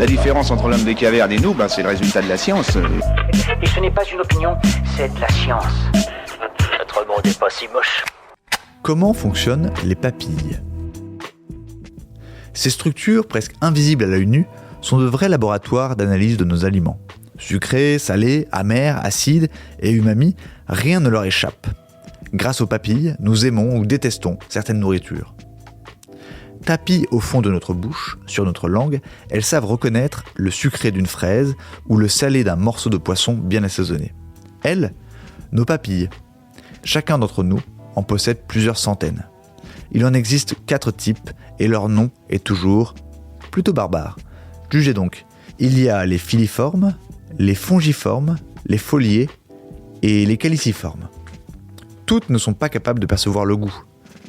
La différence entre l'homme des cavernes et nous, c'est le résultat de la science. Et ce n'est pas une opinion, c'est de la science. Notre monde n'est pas si moche. Comment fonctionnent les papilles ? Ces structures, presque invisibles à l'œil nu, sont de vrais laboratoires d'analyse de nos aliments. Sucrés, salés, amers, acides et umami, rien ne leur échappe. Grâce aux papilles, nous aimons ou détestons certaines nourritures. Tapies au fond de notre bouche, sur notre langue, elles savent reconnaître le sucré d'une fraise ou le salé d'un morceau de poisson bien assaisonné. Elles, nos papilles. Chacun d'entre nous en possède plusieurs centaines. Il en existe 4 types et leur nom est toujours plutôt barbare. Jugez donc, il y a les filiformes, les fongiformes, les foliés et les caliciformes. Toutes ne sont pas capables de percevoir le goût.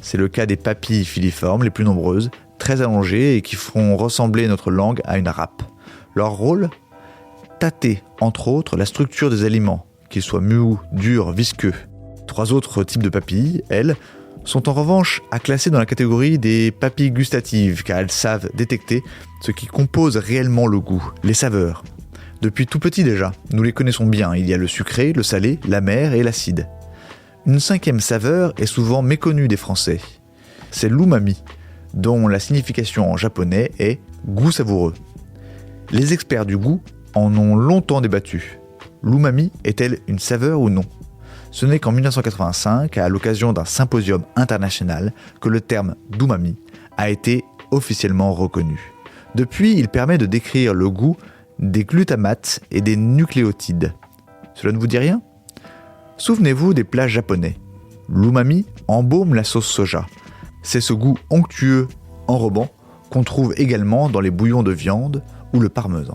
C'est le cas des papilles filiformes les plus nombreuses, très allongées et qui font ressembler notre langue à une râpe. Leur rôle ? Tâter, entre autres, la structure des aliments, qu'ils soient mous, durs, visqueux. 3 autres types de papilles, elles, sont en revanche à classer dans la catégorie des papilles gustatives, car elles savent détecter ce qui compose réellement le goût, les saveurs. Depuis tout petit déjà, nous les connaissons bien, il y a le sucré, le salé, l'amer et l'acide. Une 5e saveur est souvent méconnue des Français. C'est l'umami, dont la signification en japonais est « goût savoureux ». Les experts du goût en ont longtemps débattu. L'umami est-elle une saveur ou non ? Ce n'est qu'en 1985, à l'occasion d'un symposium international, que le terme d'umami a été officiellement reconnu. Depuis, il permet de décrire le goût des glutamates et des nucléotides. Cela ne vous dit rien ? Souvenez-vous des plats japonais. L'umami embaume la sauce soja. C'est ce goût onctueux, enrobant, qu'on trouve également dans les bouillons de viande ou le parmesan.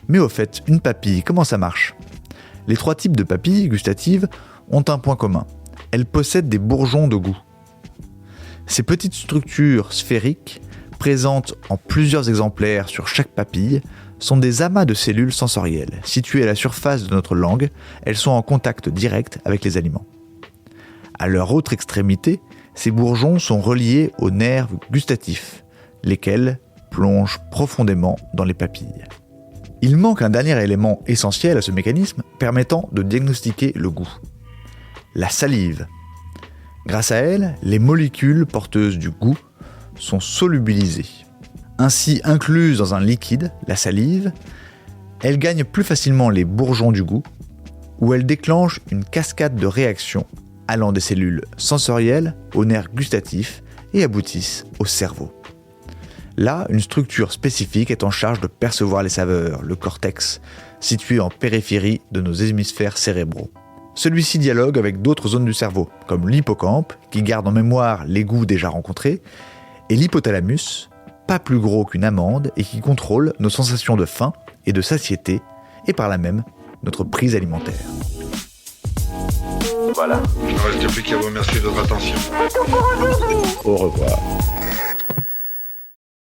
Mais au fait, une papille, comment ça marche ? Les 3 types de papilles gustatives ont un point commun. Elles possèdent des bourgeons de goût. Ces petites structures sphériques, présentes en plusieurs exemplaires sur chaque papille, sont des amas de cellules sensorielles. Situées à la surface de notre langue, elles sont en contact direct avec les aliments. À leur autre extrémité, ces bourgeons sont reliés aux nerfs gustatifs, lesquels plongent profondément dans les papilles. Il manque un dernier élément essentiel à ce mécanisme permettant de diagnostiquer le goût. La salive. Grâce à elle, les molécules porteuses du goût sont solubilisées. Ainsi incluse dans un liquide, la salive, elle gagne plus facilement les bourgeons du goût, où elle déclenche une cascade de réactions allant des cellules sensorielles aux nerfs gustatifs et aboutissent au cerveau. Là, une structure spécifique est en charge de percevoir les saveurs, le cortex, situé en périphérie de nos hémisphères cérébraux. Celui-ci dialogue avec d'autres zones du cerveau, comme l'hippocampe, qui garde en mémoire les goûts déjà rencontrés, et l'hypothalamus, pas plus gros qu'une amande et qui contrôle nos sensations de faim et de satiété, et par là même notre prise alimentaire. Voilà. Il ne reste plus qu'à vous remercier de votre attention. Au revoir.